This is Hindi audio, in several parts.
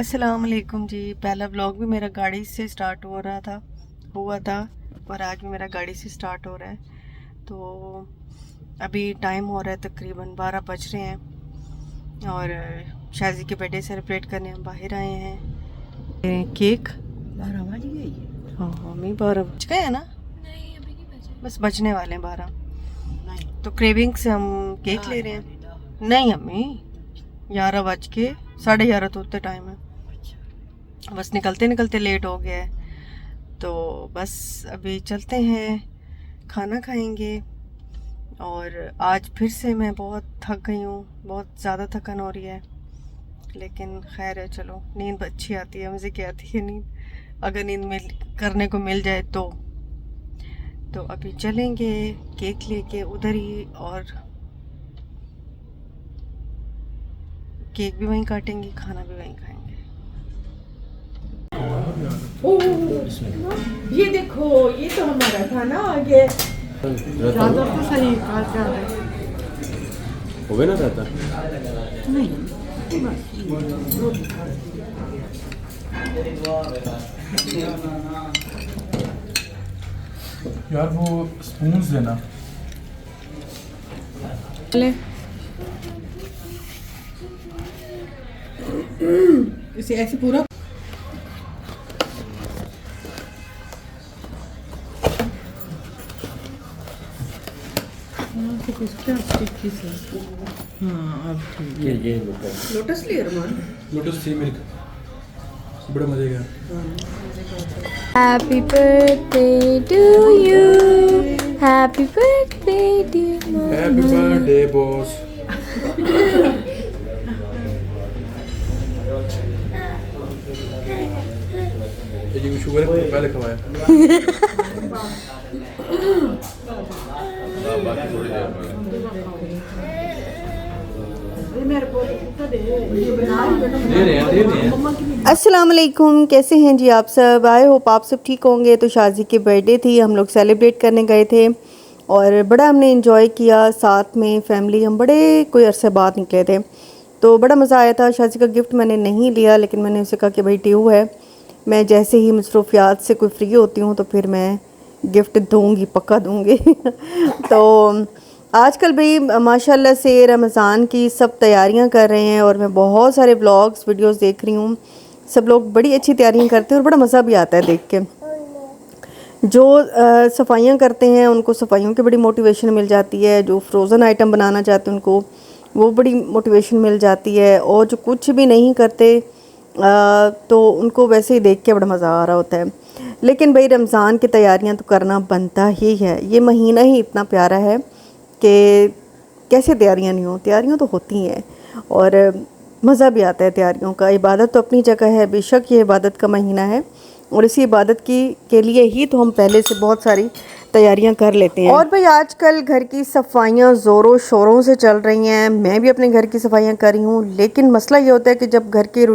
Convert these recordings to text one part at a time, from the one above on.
अस्सलाम वालेकुम जी। पहला व्लॉग भी मेरा गाड़ी से स्टार्ट हुआ था और आज भी मेरा गाड़ी से स्टार्ट हो रहा है। तो अभी टाइम हो रहा है तकरीबन 12 बज रहे हैं और शाजी के बर्थडे सेलिब्रेट करने हम बाहर आए हैं। केक 12 बज गई है। हाँ मम्मी 12 बज गए हैं ना? नहीं अभी नहीं बजे। बस बजने वाले हैं 12। नहीं तो क्रेविंग से हम केक ले रहे हैं। नहीं अम्मी 11 बज के 11:30 तो उतने टाइम है। बस निकलते निकलते लेट हो गया है तो बस अभी चलते हैं, खाना खाएंगे। और आज फिर से मैं बहुत थक गई हूँ, बहुत ज़्यादा थकन हो रही है, लेकिन खैर है, चलो नींद अच्छी आती है, मुझे क्या आती है नींद, अगर नींद करने को मिल जाए तो अभी चलेंगे केक लेके उधर ही, और केक भी वहीं काटेंगे, खाना भी वहीं खाएंगे। ये देखो, ये तो हमारा खाना आ गया। ज़्यादा तो सही क्या है हो गया ना रहता नहीं यार वो स्पून्स देना। इसे ऐसे पूरा क्या स्टिकी से। हाँ अब ठीक है। ये लोटस ले अरमान। लोटस टी मिल्क बड़ा मजे का। Happy birthday to you. Happy birthday dear mama. Happy birthday boss. ये जी शुगर है, पहले खवाया। अस्सलाम वालेकुम, कैसे हैं जी आप सब? आई होप आप सब ठीक होंगे। तो शाजी की बर्थडे थी, हम लोग सेलिब्रेट करने गए थे और बड़ा हमने इंजॉय किया साथ में फैमिली। हम बड़े कोई अरसे बाद निकले थे तो बड़ा मज़ा आया था। शाजी का गिफ्ट मैंने नहीं लिया, लेकिन मैंने उसे कहा कि भाई ट्यू है, मैं जैसे ही मसरूफियात से कोई फ्री होती हूँ तो फिर मैं गिफ्ट दूँगी, पक्का दूँगी। तो आजकल भाई माशाल्लाह से रमज़ान की सब तैयारियां कर रहे हैं और मैं बहुत सारे व्लॉग्स वीडियोस देख रही हूँ। सब लोग बड़ी अच्छी तैयारियां करते हैं और बड़ा मज़ा भी आता है देख के। जो सफाइयां करते हैं उनको सफाइयों की बड़ी मोटिवेशन मिल जाती है, जो फ्रोज़न आइटम बनाना चाहते हैं उनको वो बड़ी मोटिवेशन मिल जाती है, और जो कुछ भी नहीं करते तो उनको वैसे ही देख के बड़ा मज़ा आ रहा होता है। लेकिन भाई रमज़ान की तैयारियाँ तो करना बनता ही है, ये महीना ही इतना प्यारा है कि कैसे तैयारियां नहीं हो, तैयारियां तो होती हैं और मज़ा भी आता है तैयारियों का। इबादत तो अपनी जगह है, बेशक ये इबादत का महीना है और इसी इबादत के लिए ही तो हम पहले से बहुत सारी तैयारियां कर लेते हैं। और भाई आजकल घर की सफाइयां ज़ोरों शोरों से चल रही हैं, मैं भी अपने घर की सफाइयां कर रही हूँ। लेकिन मसला ये होता है कि जब घर के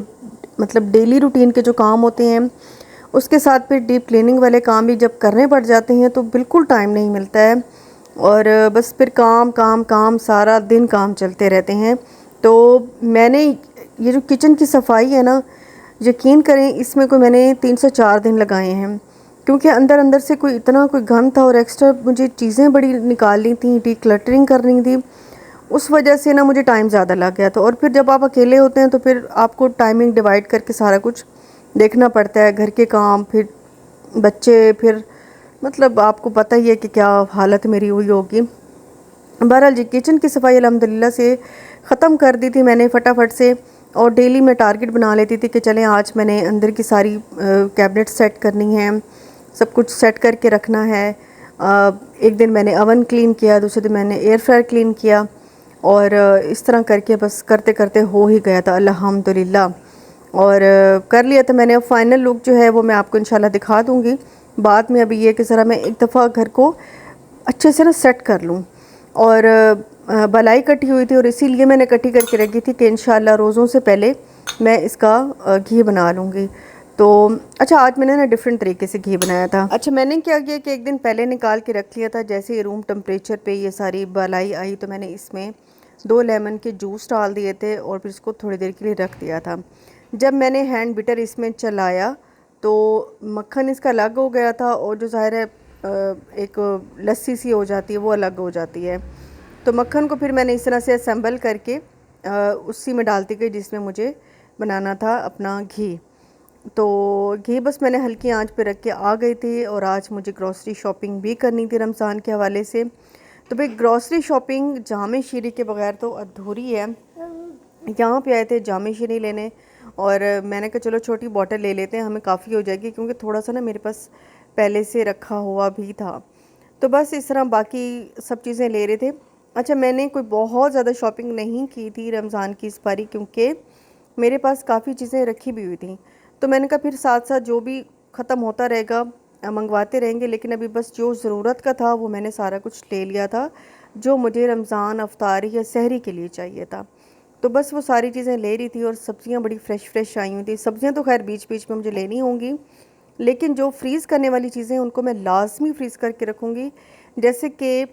मतलब डेली रूटीन के जो काम होते हैं उसके साथ फिर डीप क्लीनिंग वाले काम भी जब करने पड़ जाते हैं तो बिल्कुल टाइम नहीं मिलता है और बस फिर काम काम काम, सारा दिन काम चलते रहते हैं। तो मैंने ये जो किचन की सफाई है ना, यकीन करें इसमें कोई मैंने 3 से 4 दिन लगाए हैं, क्योंकि अंदर अंदर से कोई इतना कोई गंद था और एक्स्ट्रा मुझे चीज़ें बड़ी निकालनी थी, डिक्लटरिंग करनी थी, उस वजह से ना मुझे टाइम ज़्यादा लग गया था। और फिर जब आप अकेले होते हैं तो फिर आपको टाइमिंग डिवाइड करके सारा कुछ देखना पड़ता है, घर के काम, फिर बच्चे, फिर मतलब आपको पता ही है कि क्या हालत मेरी हुई होगी। बहरहाल जी किचन की सफाई अल्हम्दुलिल्लाह से ख़त्म कर दी थी मैंने फटाफट से, और डेली मैं टारगेट बना लेती थी कि चलें आज मैंने अंदर की सारी कैबिनेट सेट करनी है, सब कुछ सेट करके रखना है। एक दिन मैंने अवन क्लीन किया, दूसरे दिन मैंने एयर फ्रायर क्लीन किया, और इस तरह करके बस करते करते हो ही गया था अल्हम्दुलिल्लाह, और कर लिया था मैंने। अब फाइनल लुक जो है वो मैं आपको इंशाल्लाह दिखा दूँगी बाद में। अभी ये कि ज़रा मैं एक दफ़ा घर को अच्छे से ना सेट कर लूँ, और बलाई कटी हुई थी और इसीलिए मैंने इकट्ठी करके रखी थी कि इंशाल्लाह रोज़ों से पहले मैं इसका घी बना लूँगी। तो अच्छा आज मैंने ना डिफरेंट तरीके से घी बनाया था। अच्छा मैंने क्या किया कि एक दिन पहले निकाल के रख लिया था, जैसे ही रूम टेम्परेचर पे ये सारी बलाई आई तो मैंने इसमें 2 लेमन के जूस डाल दिए थे और फिर इसको थोड़ी देर के लिए रख दिया था। जब मैंने हैंड बीटर इसमें चलाया तो मक्खन इसका अलग हो गया था और जो ज़ाहिर है एक लस्सी सी हो जाती है वो अलग हो जाती है। तो मक्खन को फिर मैंने इस तरह से असेंबल करके उसी में डालती गई जिसमें मुझे बनाना था अपना घी। तो घी बस मैंने हल्की आंच पे रख के आ गई थी और आज मुझे ग्रॉसरी शॉपिंग भी करनी थी रमज़ान के हवाले से। तो भाई ग्रॉसरी शॉपिंग जामे शीरी के बगैर तो अधूरी है। यहाँ पे आए थे जामे शीरी लेने और मैंने कहा चलो छोटी बॉटल ले लेते हैं, हमें काफ़ी हो जाएगी, क्योंकि थोड़ा सा ना मेरे पास पहले से रखा हुआ भी था। तो बस इस तरह बाकी सब चीज़ें ले रहे थे। अच्छा, मैंने कोई बहुत ज़्यादा शॉपिंग नहीं की थी रमज़ान की इस बारी, क्योंकि मेरे पास काफ़ी चीज़ें रखी भी हुई थी। तो मैंने कहा फिर साथ साथ जो भी ख़त्म होता रहेगा मंगवाते रहेंगे, लेकिन अभी बस जो ज़रूरत का था वो मैंने सारा कुछ ले लिया था जो मुझे रमज़ान अफ्तारी या सहरी के लिए चाहिए था। तो बस वो सारी चीज़ें ले रही थी और सब्ज़ियाँ बड़ी फ़्रेश आई हुई थी। सब्ज़ियाँ तो खैर बीच बीच में मुझे लेनी होंगी, लेकिन जो फ्रीज़ करने वाली चीज़ें उनको मैं लाजमी फ्रीज़ करके रखूँगी। जैसे कि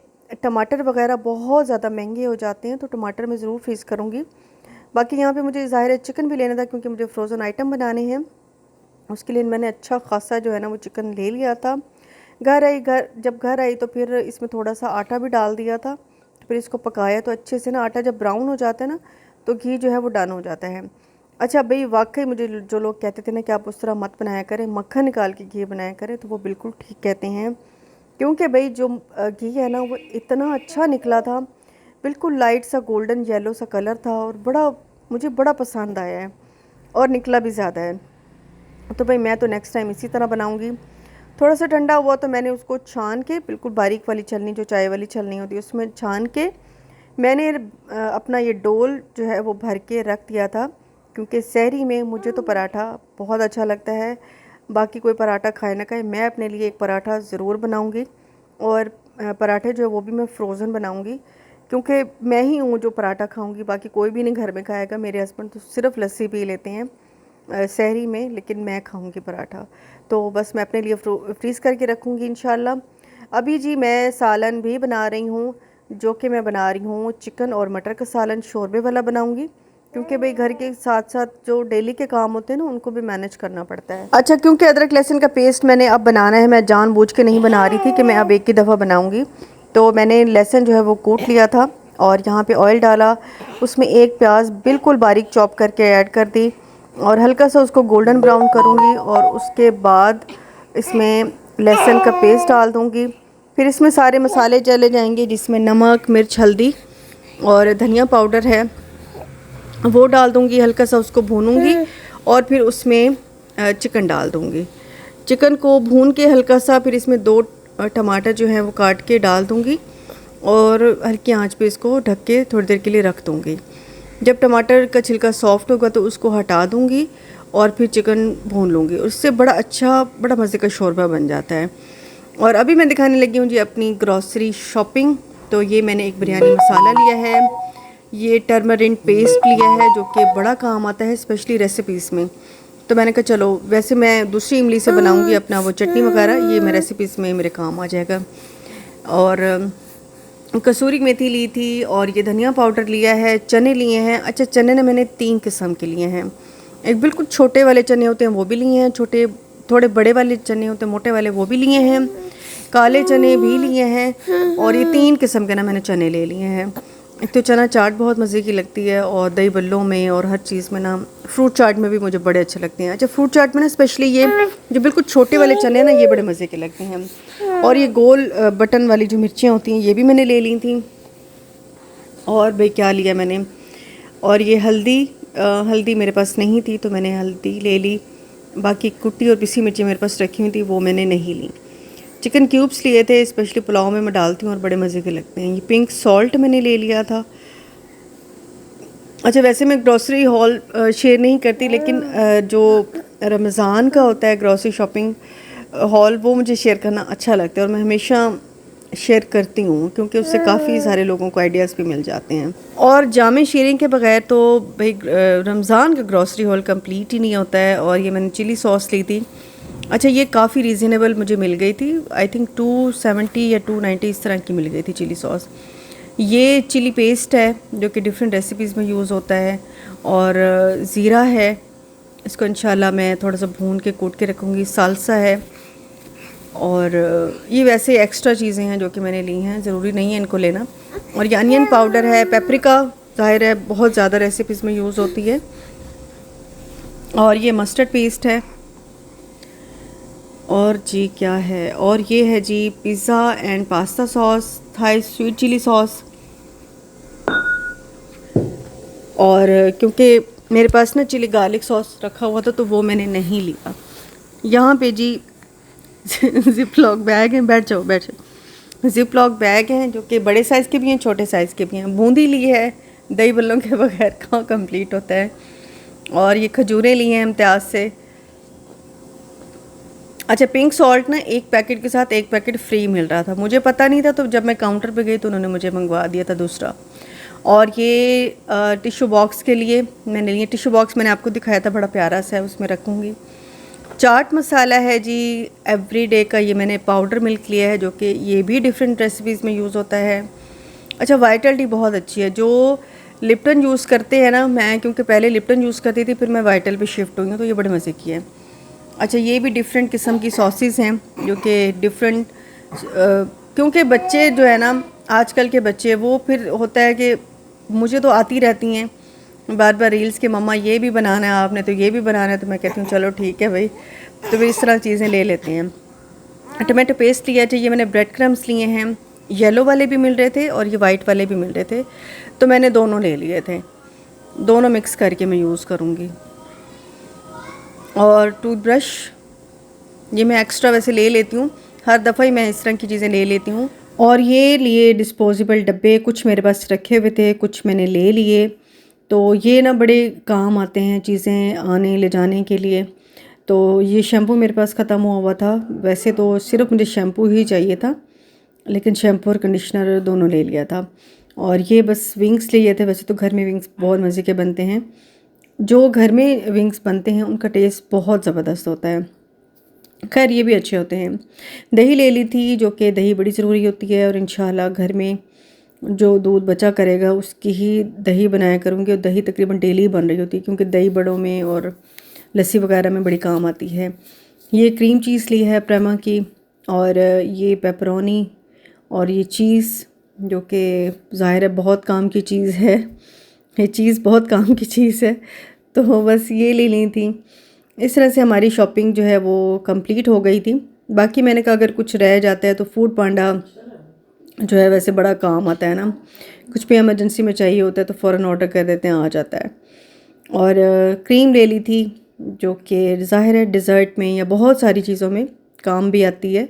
टमाटर वगैरह बहुत ज़्यादा महंगे हो जाते हैं तो टमाटर मैं ज़रूर फ्रीज़ करूँगी। बाकी यहाँ पे मुझे ज़ाहिर है चिकन भी लेना था, क्योंकि मुझे फ्रोज़न आइटम बनाने हैं। उसके लिए मैंने अच्छा ख़ासा जो है ना वो चिकन ले लिया था। जब घर आई तो फिर इसमें थोड़ा सा आटा भी डाल दिया था। फिर इसको पकाया तो अच्छे से ना आटा जब ब्राउन हो जाता है ना तो घी जो है वो डन हो जाता है। अच्छा भाई, वाकई मुझे जो लोग कहते थे ना कि आप उस तरह मत बनाया करें, मक्खन निकाल के घी बनाया करें, तो वो बिल्कुल ठीक कहते हैं। क्योंकि भाई जो घी है ना वो इतना अच्छा निकला था, बिल्कुल लाइट सा गोल्डन येलो सा कलर था और मुझे बड़ा पसंद आया है और निकला भी ज़्यादा है। तो भाई मैं तो नेक्स्ट टाइम इसी तरह बनाऊंगी। थोड़ा सा ठंडा हुआ तो मैंने उसको छान के, बिल्कुल बारीक वाली छलनी जो चाय वाली छलनी होती है उसमें छान के मैंने अपना ये डोल जो है वो भर के रख दिया था। क्योंकि सहरी में मुझे तो पराठा बहुत अच्छा लगता है, बाकी कोई पराठा खाए ना खाए, मैं अपने लिए एक पराठा ज़रूर बनाऊंगी। और पराठे जो है वो भी मैं फ़्रोज़न बनाऊंगी, क्योंकि मैं ही हूँ जो पराठा खाऊंगी, बाकी कोई भी नहीं घर में खाएगा। मेरे हस्बैंड तो सिर्फ लस्सी पी लेते हैं सहरी में, लेकिन मैं खाऊंगी पराठा। तो बस मैं अपने लिए फ्रीज़ करके रखूँगी इंशाल्लाह। अभी जी मैं सालन भी बना रही हूँ, जो कि मैं बना रही हूँ चिकन और मटर का सालन शोरबे वाला बनाऊँगी, क्योंकि भाई घर के साथ साथ जो डेली के काम होते हैं ना उनको भी मैनेज करना पड़ता है। अच्छा, क्योंकि अदरक लहसुन का पेस्ट मैंने अब बनाना है, मैं जानबूझ के नहीं बना रही थी कि मैं अब एक ही दफ़ा बनाऊँगी। तो मैंने लहसुन जो है वो कूट लिया था और यहाँ पे ऑयल डाला, उसमें एक प्याज बिल्कुल बारीक चॉप करके ऐड कर दी और हल्का सा उसको गोल्डन ब्राउन करूँगी और उसके बाद इसमें लहसुन का पेस्ट डाल दूँगी। फिर इसमें सारे मसाले चले जाएंगे, जिसमें नमक, मिर्च, हल्दी और धनिया पाउडर है वो डाल दूँगी। हल्का सा उसको भूनूँगी और फिर उसमें चिकन डाल दूँगी। चिकन को भून के हल्का सा फिर इसमें 2 टमाटर जो हैं वो काट के डाल दूँगी और हल्की आंच पे इसको ढक के थोड़ी देर के लिए रख दूँगी। जब टमाटर का छिलका सॉफ्ट होगा तो उसको हटा दूँगी और फिर चिकन भून लूँगी। उससे बड़ा मज़े का शोरबा बन जाता है। और अभी मैं दिखाने लगी हूँ जी अपनी ग्रॉसरी शॉपिंग। तो ये मैंने एक बिरयानी मसाला लिया है, ये टर्मरिन पेस्ट लिया है जो कि बड़ा काम आता है स्पेशली रेसिपीज़ में। तो मैंने कहा चलो, वैसे मैं दूसरी इमली से बनाऊँगी अपना वो चटनी वगैरह, ये मैं रेसिपीज़ में मेरे काम आ जाएगा। और कसूरी मेथी ली थी और ये धनिया पाउडर लिया है, चने लिए हैं। अच्छा, चने ने मैंने 3 किस्म के लिए हैं। एक बिल्कुल छोटे वाले चने होते हैं वो भी लिए हैं, छोटे थोड़े बड़े वाले चने होते हैं मोटे वाले वो भी लिए हैं, काले चने भी लिए हैं और ये 3 किस्म के ना मैंने चने ले लिए हैं। एक तो चना चाट बहुत मज़े की लगती है और दही बल्लों में और हर चीज़ में ना, फ्रूट चाट में भी मुझे बड़े अच्छे लगते हैं। अच्छा, फ्रूट चाट में ना स्पेशली ये जो बिल्कुल छोटे वाले चने हैं ना ये बड़े मज़े के लगते हैं। और ये गोल बटन वाली जो मिर्चियाँ होती हैं ये भी मैंने ले ली थी। और भाई क्या लिया मैंने, और ये हल्दी मेरे पास नहीं थी तो मैंने हल्दी ले ली। बाकी कुट्टी और पिसी मिर्ची मेरे पास रखी हुई थी वो मैंने नहीं ली। चिकन क्यूब्स लिए थे, स्पेशली पुलाव में मैं डालती हूँ और बड़े मज़े के लगते हैं। ये पिंक सॉल्ट मैंने ले लिया था। अच्छा, वैसे मैं ग्रॉसरी हॉल शेयर नहीं करती, लेकिन जो रमज़ान का होता है ग्रॉसरी शॉपिंग हॉल वो मुझे शेयर करना अच्छा लगता है और मैं हमेशा शेयर करती हूँ, क्योंकि उससे काफ़ी सारे लोगों को आइडियाज़ भी मिल जाते हैं। और जामे शेयरिंग के बगैर तो भाई रमज़ान का ग्रॉसरी हॉल कंप्लीट ही नहीं होता है। और ये मैंने चिली सॉस ली थी। अच्छा, ये काफ़ी रीज़नेबल मुझे मिल गई थी, आई थिंक 270 या 290 इस तरह की मिल गई थी चिली सॉस। ये चिली पेस्ट है जो कि डिफरेंट रेसिपीज़ में यूज़ होता है और ज़ीरा है इसको इंशाल्लाह मैं थोड़ा सा भून के कूट के रखूँगी। सालसा है और ये वैसे एक्स्ट्रा चीज़ें हैं जो कि मैंने ली हैं, ज़रूरी नहीं है इनको लेना। और ये अनियन पाउडर है, पेपरिका ज़ाहिर है बहुत ज़्यादा रेसिपीज़ में यूज़ होती है। और ये मस्टर्ड पेस्ट है। और जी क्या है, और ये है जी pizza and pasta sauce, Thai sweet chili sauce. और क्योंकि मेरे पास ना चिली गार्लिक सॉस रखा हुआ था तो वो मैंने नहीं लिया। यहाँ पे जी जिप लॉक बैग हैं, बैठ जाओ बैठ जाओ। जिप लॉक बैग हैं जो कि बड़े साइज़ के भी हैं, छोटे साइज़ के भी हैं। बूंदी ली है, दही बल्लों के बगैर कहाँ कंप्लीट होता है। और ये खजूरें ली हैं इम्तियाज़ से। अच्छा, पिंक सॉल्ट ना एक पैकेट के साथ एक पैकेट फ्री मिल रहा था, मुझे पता नहीं था, तो जब मैं काउंटर पे गई तो उन्होंने मुझे मंगवा दिया था दूसरा। और ये टिश्यू बॉक्स के लिए मैंने लिए। टिश्यू बॉक्स मैंने आपको दिखाया था, बड़ा प्यारा सा है, उसमें रखूँगी। चाट मसाला है जी एवरीडे का, ये मैंने पाउडर मिल्क लिया है जो कि ये भी डिफरेंट रेसिपीज़ में यूज़ होता है। अच्छा, वाइटल टी बहुत अच्छी है। जो लिप्टन यूज़ करते हैं ना, मैं क्योंकि पहले लिप्टन यूज़ करती थी, फिर मैं वाइटल पे शिफ्ट हुई हूँ, तो ये बड़े मज़े की है। अच्छा, ये भी डिफरेंट किस्म की सॉसेस हैं जो कि डिफरेंट, क्योंकि बच्चे जो है ना आजकल के बच्चे, वो फिर होता है कि मुझे तो आती रहती हैं बार बार रील्स के, मम्मा ये भी बनाना है आपने, तो ये भी बनाना है, तो मैं कहती हूँ चलो ठीक है भाई, तो फिर इस तरह चीज़ें ले लेते हैं। टमाटो पेस्ट लिया चाहिए, मैंने ब्रेड क्रम्स लिए हैं, येलो वाले भी मिल रहे थे और ये वाइट वाले भी मिल रहे थे, तो मैंने दोनों ले लिए थे। दोनों मिक्स करके मैं यूज़ करूँगी। और टूथब्रश ये मैं एक्स्ट्रा वैसे ले लेती हूँ, हर दफ़ा ही मैं इस तरह की चीज़ें ले लेती हूँ। और ये लिए डिस्पोजेबल डब्बे, कुछ मेरे पास रखे हुए थे, कुछ मैंने ले लिए। तो ये ना बड़े काम आते हैं चीज़ें आने ले जाने के लिए। तो ये शैम्पू मेरे पास ख़त्म हुआ था, वैसे तो सिर्फ मुझे शैम्पू ही चाहिए था, लेकिन शैम्पू और कंडीशनर दोनों ले लिया था। और ये बस विंग्स लिए थे। वैसे तो घर में विंग्स बहुत मज़े के बनते हैं, जो घर में विंग्स बनते हैं उनका टेस्ट बहुत ज़बरदस्त होता है। खैर ये भी अच्छे होते हैं। दही ले ली थी, जो कि दही बड़ी ज़रूरी होती है, और इंशाल्लाह घर में जो दूध बचा करेगा उसकी ही दही बनाया करूँगी। और दही तकरीबन डेली बन रही होती है, क्योंकि दही बड़ों में और लस्सी वगैरह में बड़ी काम आती है। ये क्रीम चीज़ ली है प्रेमा की, और ये पेपरोनी, और ये चीज़ जो कि ज़ाहिर है बहुत काम की चीज़ है, ये चीज़ बहुत काम की चीज़ है, तो बस ये ले ली थी। इस तरह से हमारी शॉपिंग जो है वो कंप्लीट हो गई थी। बाकी मैंने कहा अगर कुछ रह जाता है तो फूड पांडा जो है वैसे बड़ा काम आता है ना, कुछ भी इमरजेंसी में चाहिए होता है तो फ़ौरन ऑर्डर कर देते हैं, आ जाता है। और क्रीम ले ली थी जो कि ज़ाहिर है डिज़र्ट में या बहुत सारी चीज़ों में काम भी आती है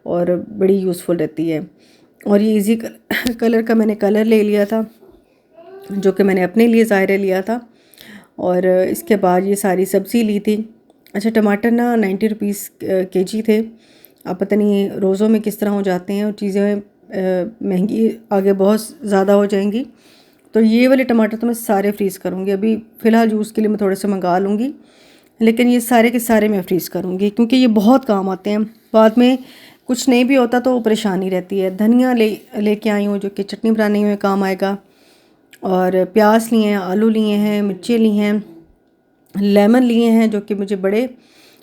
और बड़ी यूज़फुल रहती है। और ये इजी कलर का मैंने कलर ले लिया था, जो कि मैंने अपने लिए ज़ाहिर लिया था। और इसके बाद ये सारी सब्ज़ी ली थी। अच्छा, टमाटर ना 90 रुपीज़ केजी थे। अब पता नहीं रोज़ों में किस तरह हो जाते हैं और चीज़ें महंगी आगे बहुत ज़्यादा हो जाएंगी। तो ये वाले टमाटर तो मैं सारे फ्रीज़ करूँगी। अभी फ़िलहाल जूस के लिए मैं थोड़े से मंगा लूँगी, लेकिन ये सारे के सारे मैं फ्रीज़ करूँगी, क्योंकि ये बहुत काम आते हैं। बाद में कुछ नहीं भी होता तो परेशानी रहती है। धनिया लेके आई हूँ जो कि चटनी बनाने में काम आएगा। और प्याज लिए हैं, आलू लिए हैं, मिर्ची ली हैं, लेमन लिए हैं जो कि मुझे बड़े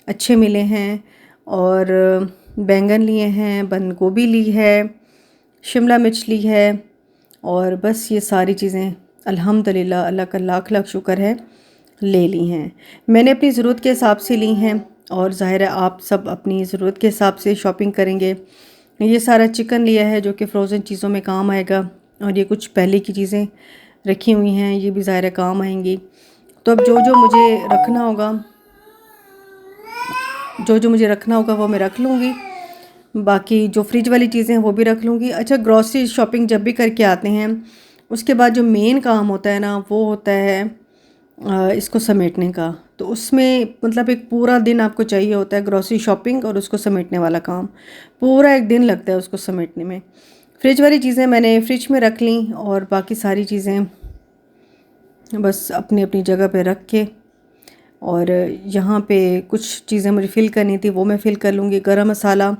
अच्छे मिले हैं, और बैंगन लिए हैं, बंद गोभी ली है, शिमला मिर्च ली है। और बस ये सारी चीज़ें अल्हम्दुलिल्लाह, अल्लाह का लाख लाख शुक्र है, ले ली हैं। मैंने अपनी ज़रूरत के हिसाब से ली हैं, और ज़ाहिर है आप सब अपनी ज़रूरत के हिसाब से शॉपिंग करेंगे। ये सारा चिकन लिया है जो कि फ़्रोज़न चीज़ों में काम आएगा, और ये कुछ पहले की चीज़ें रखी हुई हैं, ये भी ज़ाहिर है काम आएंगी। तो अब जो जो मुझे रखना होगा वो मैं रख लूँगी। बाकी जो फ्रिज वाली चीज़ें हैं वो भी रख लूँगी। अच्छा, ग्रॉसरी शॉपिंग जब भी करके आते हैं उसके बाद जो मेन काम होता है ना, वो होता है इसको समेटने का। तो उसमें मतलब एक पूरा दिन आपको चाहिए होता है, ग्रॉसरी शॉपिंग और उसको समेटने वाला काम, पूरा एक दिन लगता है उसको समेटने में। फ्रिज वाली चीज़ें मैंने फ्रिज में रख ली, और बाकी सारी चीज़ें बस अपनी अपनी जगह पे रख के, और यहाँ पे कुछ चीज़ें मुझे फ़िल करनी थी वो मैं फ़िल कर लूँगी। गरम मसाला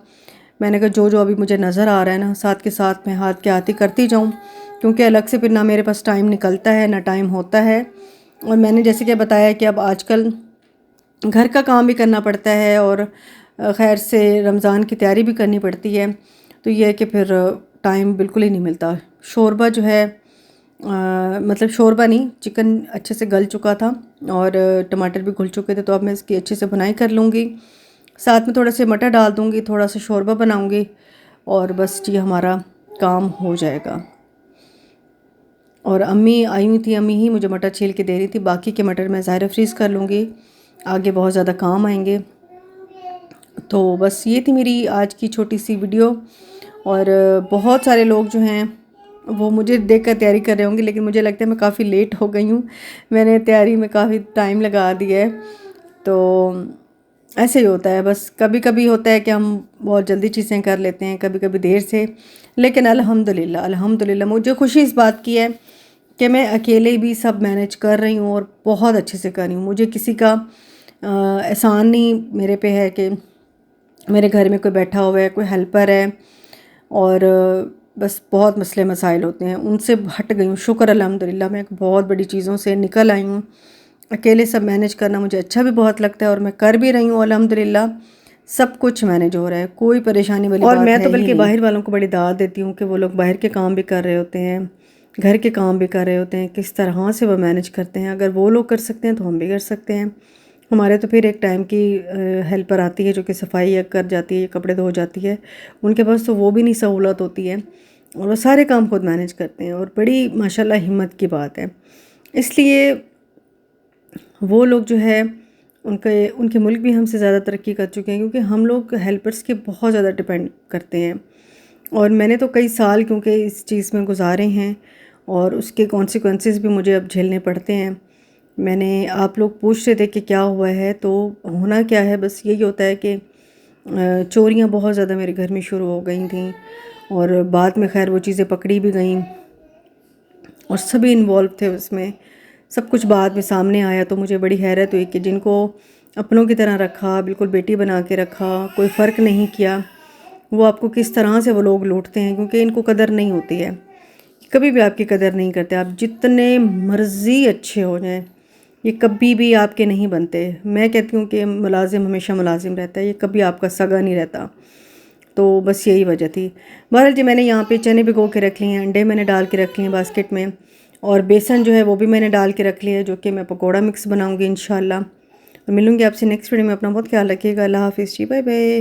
मैंने कहा जो जो अभी मुझे नज़र आ रहा है ना, साथ के साथ मैं हाथ के आती करती जाऊँ, क्योंकि अलग से फिर ना मेरे पास टाइम निकलता है ना टाइम होता है। और मैंने जैसे कि बताया कि अब आजकल घर का काम भी करना पड़ता है और खैर से रमज़ान की तैयारी भी करनी पड़ती है, तो ये है कि फिर टाइम बिल्कुल ही नहीं मिलता। शोरबा जो है मतलब शोरबा नहीं, चिकन अच्छे से गल चुका था और टमाटर भी घुल चुके थे, तो अब मैं इसकी अच्छे से बुनाई कर लूँगी। साथ में थोड़ा से मटर डाल दूँगी, थोड़ा सा शोरबा बनाऊँगी और बस जी हमारा काम हो जाएगा। और अम्मी आई हुई थी, अम्मी ही मुझे मटर छील के दे रही थी, बाकी के मटर मैं ज़ाहिर फ्रीज़ कर लूँगी, आगे बहुत ज़्यादा काम आएंगे। तो बस ये थी मेरी आज की छोटी सी वीडियो। और बहुत सारे लोग जो हैं वो मुझे देखकर तैयारी कर रहे होंगे, लेकिन मुझे लगता है मैं काफ़ी लेट हो गई हूँ, मैंने तैयारी में काफ़ी टाइम लगा दिया है। तो ऐसे ही होता है, बस कभी कभी होता है कि हम बहुत जल्दी चीज़ें कर लेते हैं, कभी कभी देर से, लेकिन अल्हम्दुलिल्लाह अल्हम्दुलिल्लाह मुझे खुशी इस बात की है कि मैं अकेले भी सब मैनेज कर रही हूँ और बहुत अच्छे से कर रही हूँ। मुझे किसी का एहसान नहीं मेरे पे है कि मेरे घर में कोई बैठा हुआ है, कोई हेल्पर है, और बस बहुत मसले मसाइल होते हैं, उनसे हट गई हूँ। शुक्र अल्हम्दुलिल्लाह मैं बहुत बड़ी चीज़ों से निकल आई हूँ। अकेले सब मैनेज करना मुझे अच्छा भी बहुत लगता है और मैं कर भी रही हूँ अल्हम्दुलिल्लाह, सब कुछ मैनेज हो रहा है, कोई परेशानी वाली बात है ही नहीं। और मैं तो बल्कि बाहर वालों को बड़ी दाद देती हूँ कि वो लोग बाहर के काम भी कर रहे होते हैं, घर के काम भी कर रहे होते हैं, किस तरह से वो मैनेज करते हैं। अगर वो लोग कर सकते हैं तो हम भी कर सकते हैं। हमारे तो फिर एक टाइम की हेल्पर आती है जो कि सफाई कर जाती है, कपड़े धो जाती है, उनके पास तो वो भी नहीं सहूलत होती है और वो सारे काम खुद मैनेज करते हैं और बड़ी माशाल्लाह हिम्मत की बात है। इसलिए वो लोग जो है उनके मुल्क भी हमसे ज़्यादा तरक्की कर चुके हैं, क्योंकि हम लोग हेल्पर्स के बहुत ज़्यादा डिपेंड करते हैं। और मैंने तो कई साल क्योंकि इस चीज़ में गुजारे हैं और उसके कॉन्सिक्वेंसेस भी मुझे अब झेलने पड़ते हैं। मैंने आप लोग पूछ रहे थे कि क्या हुआ है, तो होना क्या है, बस यही होता है कि चोरियां बहुत ज़्यादा मेरे घर में शुरू हो गई थी और बाद में खैर वो चीज़ें पकड़ी भी गईं और सभी इन्वॉल्व थे उसमें, सब कुछ बाद में सामने आया। तो मुझे बड़ी हैरत हुई कि जिनको अपनों की तरह रखा, बिल्कुल बेटी बना के रखा, कोई फ़र्क नहीं किया, वो आपको किस तरह से वो लोग लूटते हैं, क्योंकि इनको कदर नहीं होती है, कभी भी आपकी कदर नहीं करते। आप जितने मर्ज़ी अच्छे हो जाएं, ये कभी भी आपके नहीं बनते। मैं कहती हूँ कि मुलाजिम हमेशा मुलाजिम रहता है, ये कभी आपका सगा नहीं रहता। तो बस यही वजह थी। बहरहाल जी मैंने यहाँ पे चने भिगो के रख लिए हैं, अंडे मैंने डाल के रख लिए हैं बास्केट में, और बेसन जो है वो भी मैंने डाल के रख लिया है, जो कि मैं पकौड़ा मिक्स बनाऊँगी इंशाल्लाह। मिलूँगी आपसे नेक्स्ट वीडियो में। अपना बहुत ख्याल रखिएगा। अल्लाह हाफ़िज़ जी, बाय बाय।